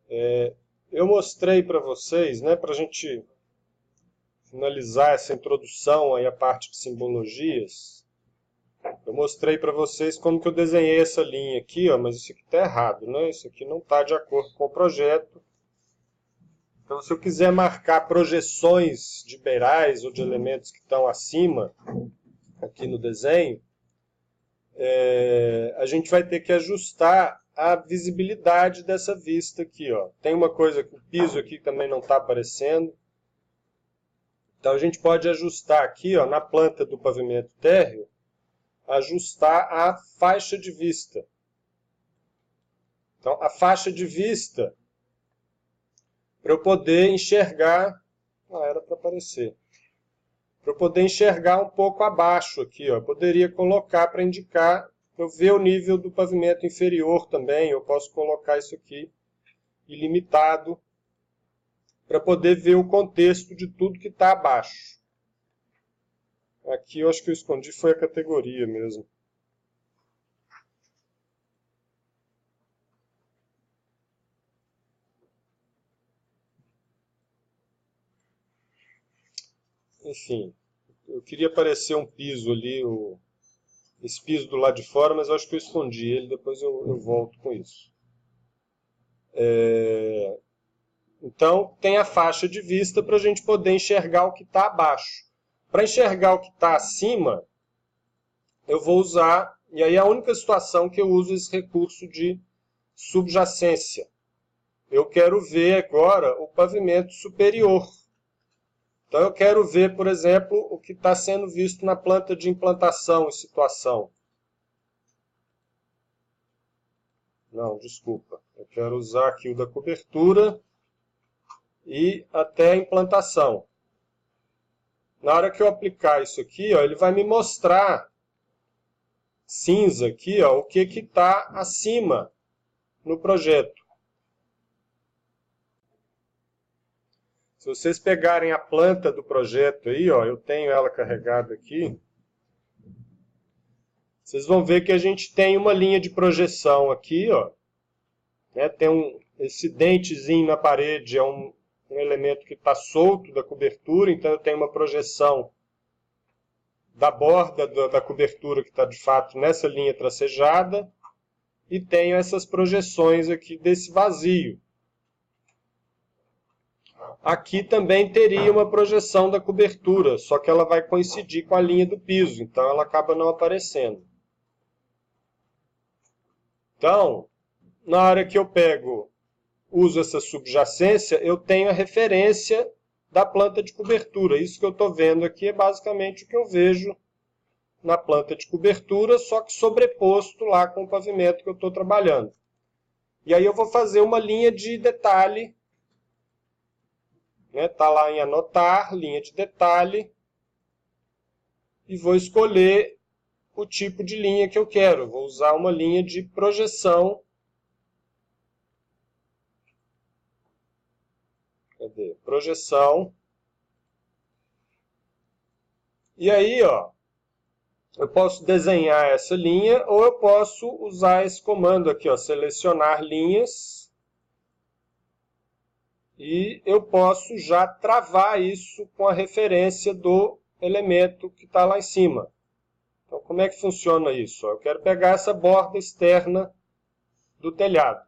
Eu mostrei para vocês, né, para a gente finalizar essa introdução aí à parte de simbologias, eu mostrei para vocês como que eu desenhei essa linha aqui, ó, mas isso aqui está errado, né? Isso aqui não está de acordo com o projeto. Então, se eu quiser marcar projeções de beirais ou de elementos que estão acima, aqui no desenho, a gente vai ter que ajustar a visibilidade dessa vista aqui, ó. Tem uma coisa que o piso aqui também não está aparecendo. Então a gente pode ajustar aqui, ó, na planta do pavimento térreo, ajustar a faixa de vista. Então a faixa de vista, para eu poder enxergar, era para aparecer. Para eu poder enxergar um pouco abaixo aqui, ó, eu poderia colocar para indicar, eu ver o nível do pavimento inferior também, eu posso colocar isso aqui ilimitado, para poder ver o contexto de tudo que está abaixo. Aqui eu acho que eu escondi foi a categoria mesmo. Enfim, eu queria aparecer um piso ali, esse piso do lado de fora, mas eu acho que eu escondi ele, depois eu volto com isso. Então, tem a faixa de vista para a gente poder enxergar o que está abaixo. Para enxergar o que está acima, eu vou usar, e aí é a única situação que eu uso esse recurso de subjacência. Eu quero ver agora o pavimento superior. Então eu quero ver, por exemplo, o que está sendo visto na planta de implantação e situação. Não, desculpa. Eu quero usar aqui o da cobertura e até a implantação. Na hora que eu aplicar isso aqui, ó, ele vai me mostrar cinza aqui, ó, o que está acima no projeto. Se vocês pegarem a planta do projeto aí, ó, eu tenho ela carregada aqui, vocês vão ver que a gente tem uma linha de projeção aqui, ó, né, tem esse dentezinho na parede, é um elemento que está solto da cobertura, então eu tenho uma projeção da borda da cobertura que está de fato nessa linha tracejada, e tenho essas projeções aqui desse vazio. Aqui também teria uma projeção da cobertura, só que ela vai coincidir com a linha do piso, então ela acaba não aparecendo. Então, na hora que eu uso essa subjacência, eu tenho a referência da planta de cobertura. Isso que eu estou vendo aqui é basicamente o que eu vejo na planta de cobertura, só que sobreposto lá com o pavimento que eu estou trabalhando. E aí eu vou fazer uma linha de detalhe, está lá em anotar, linha de detalhe, e vou escolher o tipo de linha que eu quero. Vou usar uma linha de projeção. Cadê? Projeção. E aí, ó, eu posso desenhar essa linha ou eu posso usar esse comando aqui, ó, selecionar linhas. E eu posso já travar isso com a referência do elemento que está lá em cima. Então, como é que funciona isso? Eu quero pegar essa borda externa do telhado.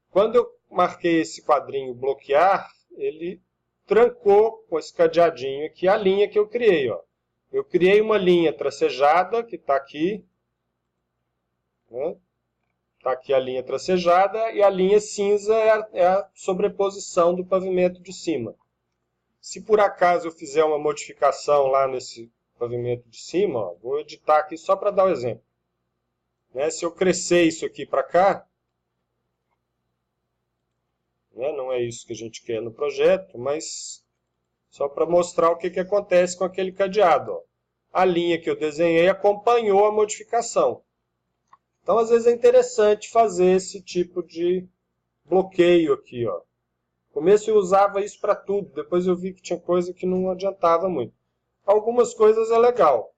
Quando eu marquei esse quadrinho bloquear, ele trancou com esse cadeadinho aqui a linha que eu criei. Ó. Eu criei uma linha tracejada, que está aqui. Está aqui a linha tracejada e a linha cinza é a sobreposição do pavimento de cima. Se por acaso eu fizer uma modificação lá nesse pavimento de cima, ó, vou editar aqui só para dar um exemplo. Se eu crescer isso aqui para cá, não é isso que a gente quer no projeto, mas só para mostrar o que acontece com aquele cadeado. Ó. A linha que eu desenhei acompanhou a modificação. Então, às vezes é interessante fazer esse tipo de bloqueio aqui. Ó. No começo eu usava isso para tudo, depois eu vi que tinha coisa que não adiantava muito. Algumas coisas é legal,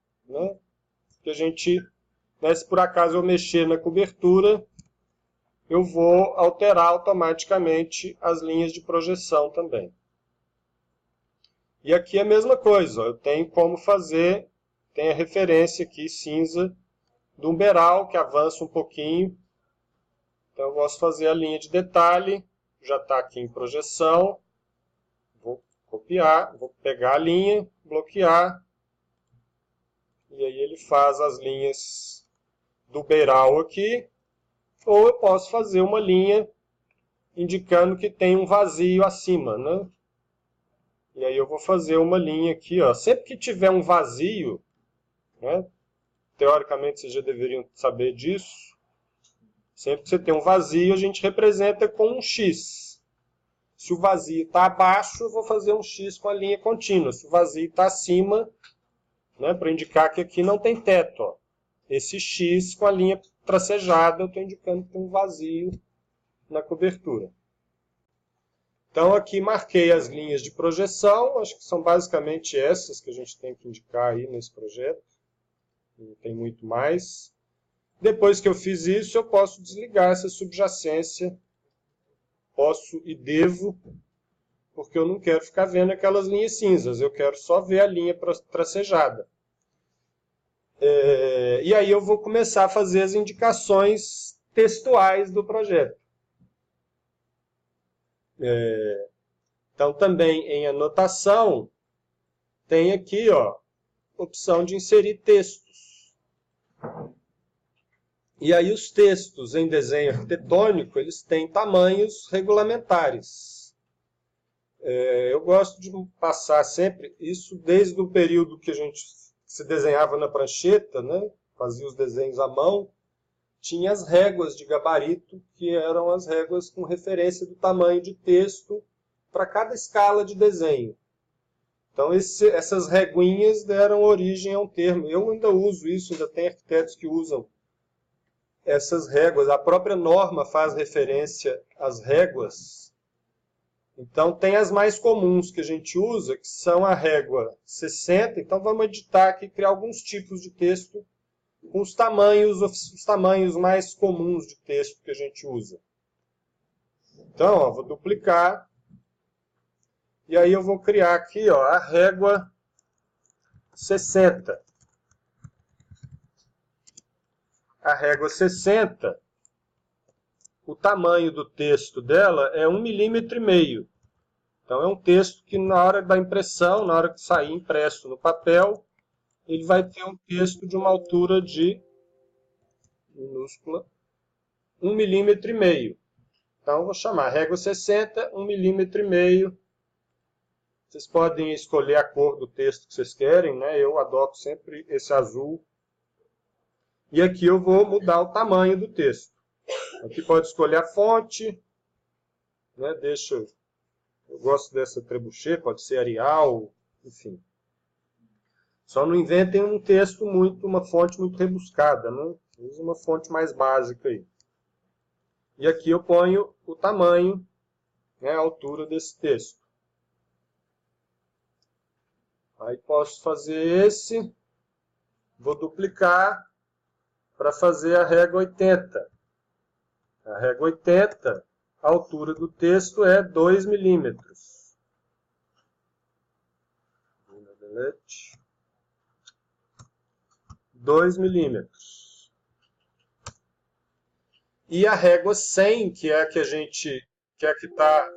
que a gente, se por acaso eu mexer na cobertura, eu vou alterar automaticamente as linhas de projeção também. E aqui é a mesma coisa, ó, eu tenho como fazer, tem a referência aqui cinza do umberal, que avança um pouquinho. Então eu posso fazer a linha de detalhe, já está aqui em projeção. Vou copiar, vou pegar a linha, bloquear. E aí ele faz as linhas do beiral aqui. Ou eu posso fazer uma linha indicando que tem um vazio acima, né? E aí eu vou fazer uma linha aqui, ó. Sempre que tiver um vazio, né? Teoricamente vocês já deveriam saber disso. Sempre que você tem um vazio, a gente representa com um X. Se o vazio está abaixo, eu vou fazer um X com a linha contínua. Se o vazio está acima, né, para indicar que aqui não tem teto. Ó. Esse X com a linha tracejada, eu estou indicando que tem um vazio na cobertura. Então aqui marquei as linhas de projeção, acho que são basicamente essas que a gente tem que indicar aí nesse projeto. Não tem muito mais. Depois que eu fiz isso, eu posso desligar essa subjacência. Posso e devo, porque eu não quero ficar vendo aquelas linhas cinzas, eu quero só ver a linha tracejada. E aí eu vou começar a fazer as indicações textuais do projeto. Então também em anotação, tem aqui, ó, opção de inserir textos. E aí os textos em desenho arquitetônico, eles têm tamanhos regulamentares. Eu gosto de passar sempre isso desde o período que a gente se desenhava na prancheta, né? Fazia os desenhos à mão, tinha as réguas de gabarito, que eram as réguas com referência do tamanho de texto para cada escala de desenho. Então essas reguinhas deram origem a um termo. Eu ainda uso isso, ainda tem arquitetos que usam essas réguas. A própria norma faz referência às réguas. Então tem as mais comuns que a gente usa, que são a régua 60. Então vamos editar aqui, criar alguns tipos de texto com os tamanhos mais comuns de texto que a gente usa. Então, ó, vou duplicar. E aí eu vou criar aqui, ó, a régua 60. A régua 60, o tamanho do texto dela é 1,5 mm. Então é um texto que na hora da impressão, na hora que sair impresso no papel, ele vai ter um texto de uma altura de minúscula 1,5 mm. Então eu vou chamar régua 60, 1,5 mm. Vocês podem escolher a cor do texto que vocês querem, né? Eu adoto sempre esse azul. E aqui eu vou mudar o tamanho do texto. Aqui pode escolher a fonte, né? Eu gosto dessa trebuchet, pode ser Arial, enfim. Só não inventem um texto uma fonte muito rebuscada, né? Use uma fonte mais básica aí. E aqui eu ponho o tamanho, né, a altura desse texto. Aí posso fazer esse, vou duplicar para fazer a régua 80. A régua 80, a altura do texto é 2 milímetros. 2 milímetros. E a régua 100, que é a que a gente, que é a que está,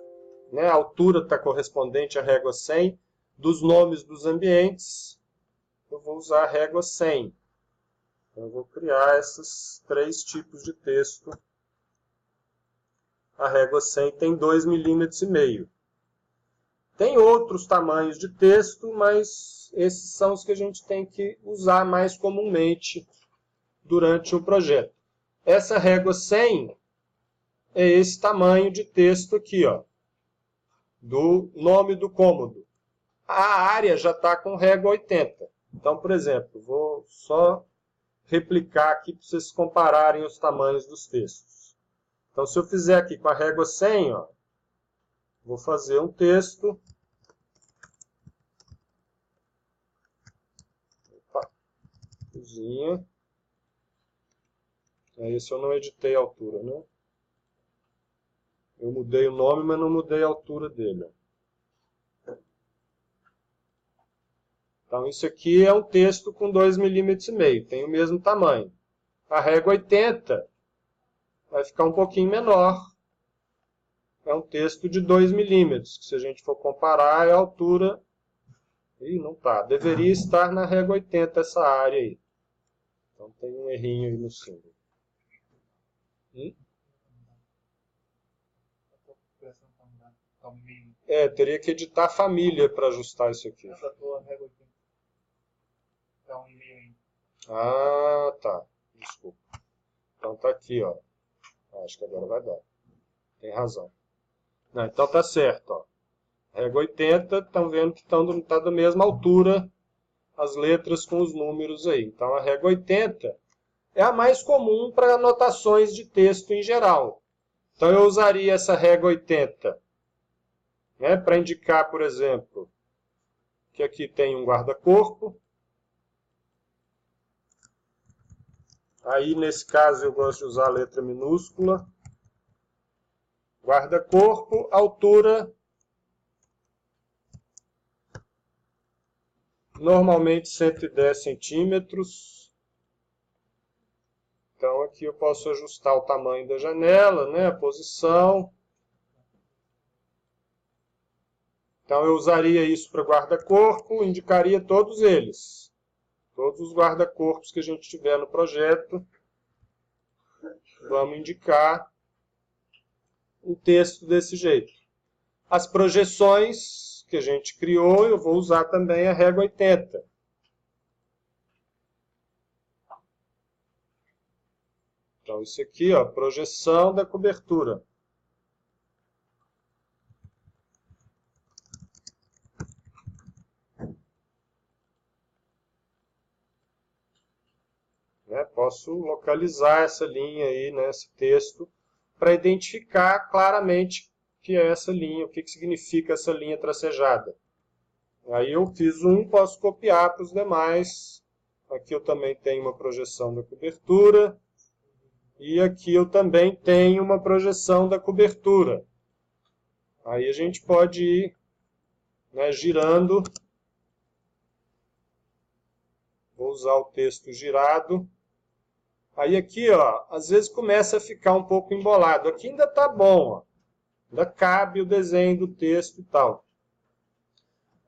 né, a altura está correspondente à régua 100, dos nomes dos ambientes, eu vou usar a régua 100. Então, eu vou criar esses 3 tipos de texto. A régua 100 tem 2,5 mm. Tem outros tamanhos de texto, mas esses são os que a gente tem que usar mais comumente durante o projeto. Essa régua 100 é esse tamanho de texto aqui, ó, do nome do cômodo. A área já está com régua 80. Então, por exemplo, vou só replicar aqui para vocês compararem os tamanhos dos textos. Então, se eu fizer aqui com a régua 100, ó, vou fazer um texto. Opa, cozinha. Esse eu não editei a altura, né? Eu mudei o nome, mas não mudei a altura dele. Então, isso aqui é um texto com 2,5 mm, tem o mesmo tamanho. A régua 80 vai ficar um pouquinho menor. É um texto de 2 mm, que se a gente for comparar, é a altura... Ih, não tá. Deveria estar na régua 80 essa área aí. Então tem um errinho aí no símbolo. Teria que editar a família para ajustar isso aqui. Ah, tá. Desculpa. Então tá aqui, ó. Acho que agora vai dar. Tem razão. Não, então tá certo, ó. Régua 80, estão vendo que está da mesma altura as letras com os números aí. Então a régua 80 é a mais comum para anotações de texto em geral. Então eu usaria essa régua 80, né, para indicar, por exemplo, que aqui tem um guarda-corpo. Aí, nesse caso, eu gosto de usar a letra minúscula. Guarda-corpo, altura, normalmente 110 centímetros. Então, aqui eu posso ajustar o tamanho da janela, né, a posição. Então, eu usaria isso para guarda-corpo, indicaria todos eles. Todos os guarda-corpos que a gente tiver no projeto, vamos indicar um texto desse jeito. As projeções que a gente criou, eu vou usar também a régua 80. Então, isso aqui, ó, projeção da cobertura. Posso localizar essa linha aí, né, esse texto, para identificar claramente que é essa linha, o que significa essa linha tracejada. Aí eu fiz um, posso copiar para os demais. Aqui eu também tenho uma projeção da cobertura. E aqui eu também tenho uma projeção da cobertura. Aí a gente pode ir, né, girando. Vou usar o texto girado. Aí aqui, ó, às vezes começa a ficar um pouco embolado. Aqui ainda está bom, ó. Ainda cabe o desenho do texto e tal.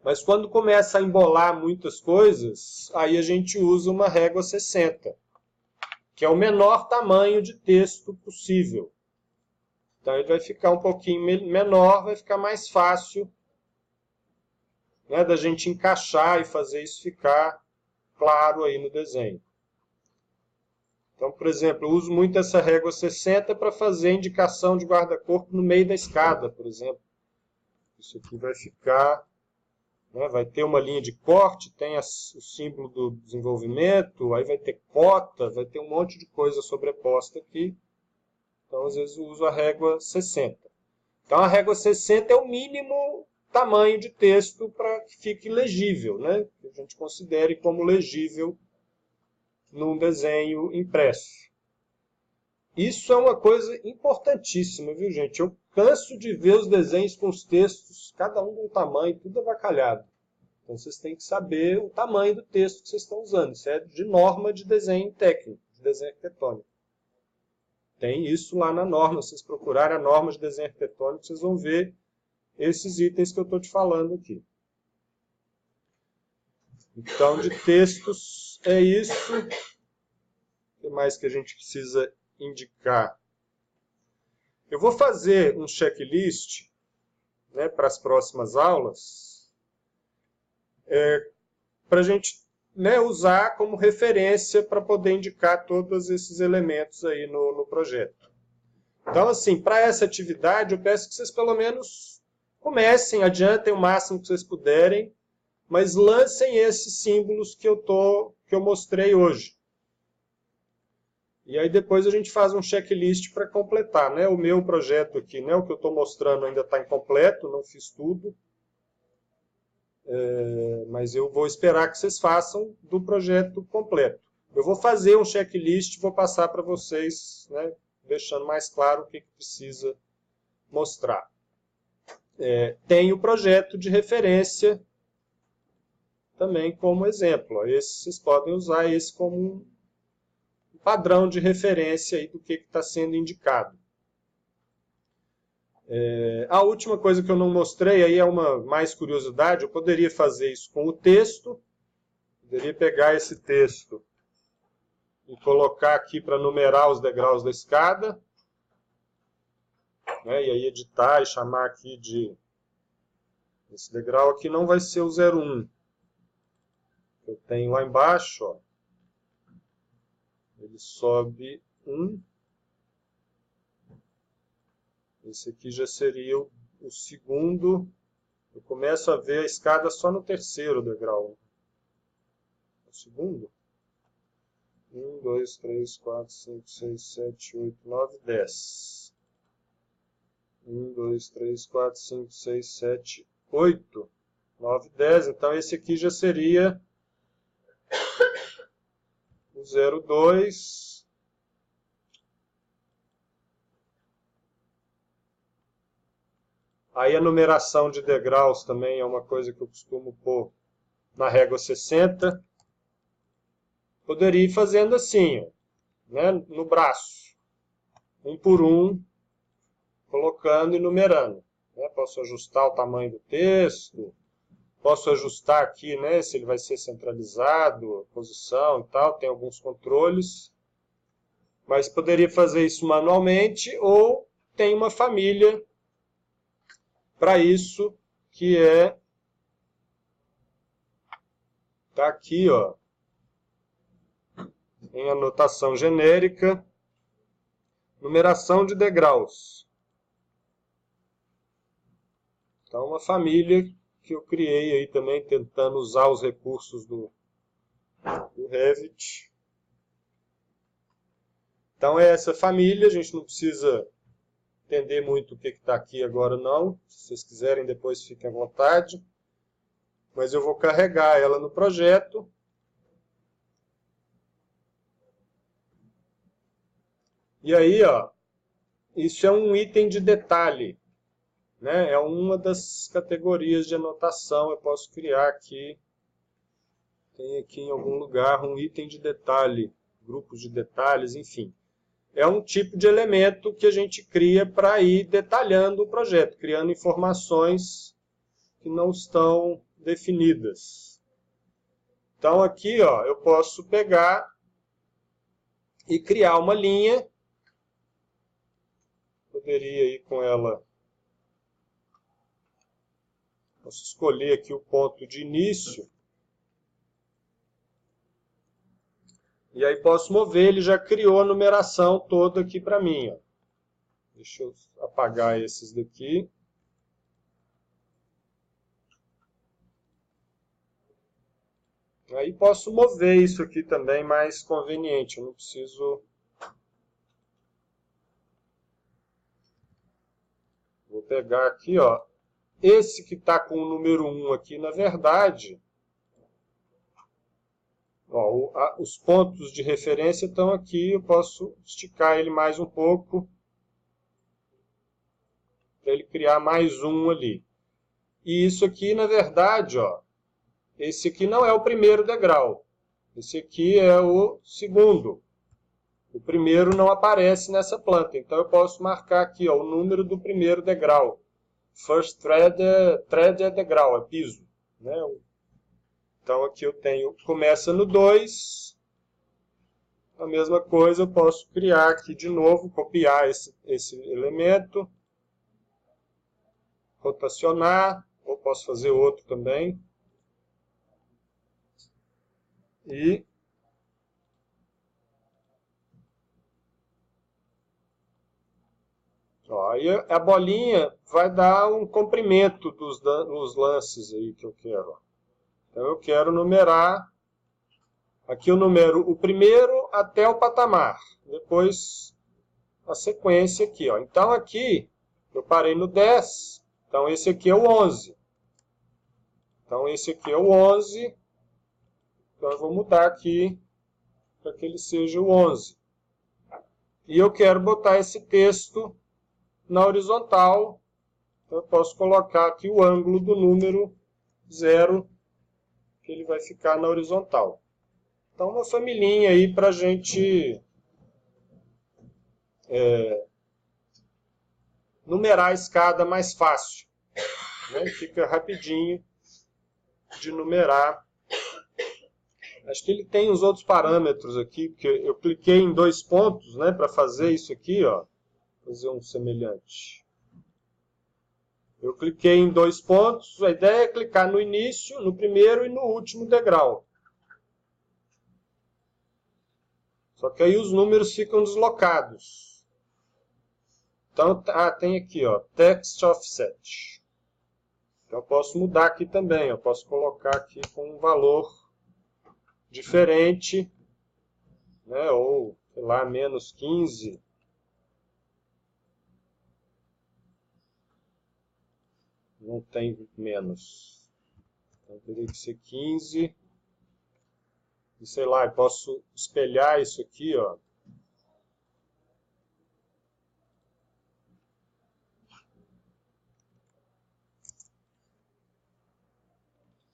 Mas quando começa a embolar muitas coisas, aí a gente usa uma régua 60, que é o menor tamanho de texto possível. Então ele vai ficar um pouquinho menor, vai ficar mais fácil, né, da gente encaixar e fazer isso ficar claro aí no desenho. Então, por exemplo, eu uso muito essa régua 60 para fazer indicação de guarda-corpo no meio da escada, por exemplo. Isso aqui vai ficar, né, vai ter uma linha de corte, tem o símbolo do desenvolvimento, aí vai ter cota, vai ter um monte de coisa sobreposta aqui. Então, às vezes, eu uso a régua 60. Então, a régua 60 é o mínimo tamanho de texto para que fique legível, né? Que a gente considere como legível num desenho impresso. Isso é uma coisa importantíssima, viu, gente? Eu canso de ver os desenhos com os textos, cada um com um tamanho, tudo avacalhado. Então, vocês têm que saber o tamanho do texto que vocês estão usando. Isso é de norma de desenho técnico, de desenho arquitetônico. Tem isso lá na norma. Se vocês procurarem a norma de desenho arquitetônico, vocês vão ver esses itens que eu estou te falando aqui. Então, de textos é isso. O que mais que a gente precisa indicar? Eu vou fazer um checklist, né, para as próximas aulas, para a gente, né, usar como referência para poder indicar todos esses elementos aí no projeto. Então, assim, para essa atividade, eu peço que vocês pelo menos comecem, adiantem o máximo que vocês puderem, mas lancem esses símbolos que eu mostrei hoje. E aí depois a gente faz um checklist para completar, né? O meu projeto aqui, né? O que eu estou mostrando ainda está incompleto, não fiz tudo. Mas eu vou esperar que vocês façam do projeto completo. Eu vou fazer um checklist, vou passar para vocês, né? Deixando mais claro o que precisa mostrar. Tem o projeto de referência também como exemplo. Vocês podem usar esse como um padrão de referência aí do que está sendo indicado. A última coisa que eu não mostrei, aí é uma mais curiosidade, eu poderia fazer isso com o texto, poderia pegar esse texto e colocar aqui para numerar os degraus da escada, né, e aí editar e chamar aqui de... Esse degrau aqui não vai ser o 01. Eu tenho lá embaixo, ó, ele sobe 1. Esse aqui já seria o segundo. Eu começo a ver a escada só no terceiro degrau. O segundo? 1, 2, 3, 4, 5, 6, 7, 8, 9, 10. 1, 2, 3, 4, 5, 6, 7, 8, 9, 10. Então esse aqui já seria o 02. Aí a numeração de degraus também é uma coisa que eu costumo pôr na régua 60. Poderia ir fazendo assim, ó, né, no braço, um por um, colocando e numerando. Né? Posso ajustar o tamanho do texto, posso ajustar aqui, né, se ele vai ser centralizado, a posição e tal, tem alguns controles. Mas poderia fazer isso manualmente ou tem uma família para isso, que tá aqui, ó, em anotação genérica, numeração de degraus. Então, uma família que eu criei aí também, tentando usar os recursos do Revit. Então, é essa família, a gente não precisa entender muito o que está aqui agora não. Se vocês quiserem, depois fiquem à vontade. Mas eu vou carregar ela no projeto. E aí, ó, isso é um item de detalhe, né? É uma das categorias de anotação. Eu posso criar aqui, tem aqui em algum lugar um item de detalhe, grupos de detalhes, enfim. É um tipo de elemento que a gente cria para ir detalhando o projeto, criando informações que não estão definidas. Então aqui, ó, eu posso pegar e criar uma linha. Poderia ir com ela. Posso escolher aqui o ponto de início. E aí posso mover, ele já criou a numeração toda aqui para mim. Ó. Deixa eu apagar esses daqui. Aí posso mover isso aqui também mais conveniente. Eu não preciso... Vou pegar aqui, ó. Esse que está com o número 1 aqui, na verdade... Ó, os pontos de referência estão aqui. Eu posso esticar ele mais um pouco. Para ele criar mais um ali. E isso aqui, na verdade, ó. Esse aqui não é o primeiro degrau. Esse aqui é o segundo. O primeiro não aparece nessa planta. Então eu posso marcar aqui, ó, o número do primeiro degrau. First thread é degrau, é piso. Né? Então aqui eu tenho, começa no 2. A mesma coisa eu posso criar aqui de novo, copiar esse elemento. Rotacionar, ou posso fazer outro também. E ó, aí a bolinha vai dar um comprimento dos lances aí que eu quero. Então eu quero numerar, aqui eu numero o primeiro até o patamar, depois a sequência aqui. Ó. Então aqui eu parei no 10, então esse aqui é o 11. Então esse aqui é o 11, então eu vou mudar aqui para que ele seja o 11. E eu quero botar esse texto na horizontal, eu posso colocar aqui o ângulo do número 0, que ele vai ficar na horizontal. Então, uma familhinha aí para a gente numerar a escada mais fácil. Né? Fica rapidinho de numerar. Acho que ele tem os outros parâmetros aqui, porque eu cliquei em 2 pontos, né, para fazer isso aqui, ó, fazer um semelhante. Eu cliquei em 2 pontos, a ideia é clicar no início, no primeiro e no último degrau. Só que aí os números ficam deslocados. Então, tem aqui, ó, Text Offset. Então, eu posso mudar aqui também, eu posso colocar aqui com um valor diferente, né, ou, sei lá, menos 15. Não tem menos. Então, teria que ser 15. E, sei lá, eu posso espelhar isso aqui, ó.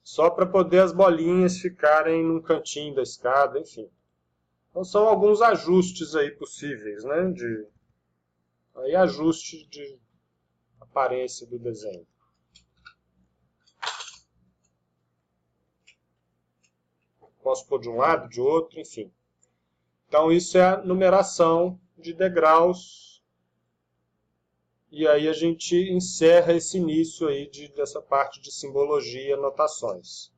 Só para poder as bolinhas ficarem num cantinho da escada, enfim. Então são alguns ajustes aí possíveis, né? Aí ajuste de aparência do desenho. Posso pôr de um lado, de outro, enfim. Então isso é a numeração de degraus. E aí a gente encerra esse início aí dessa parte de simbologia e anotações.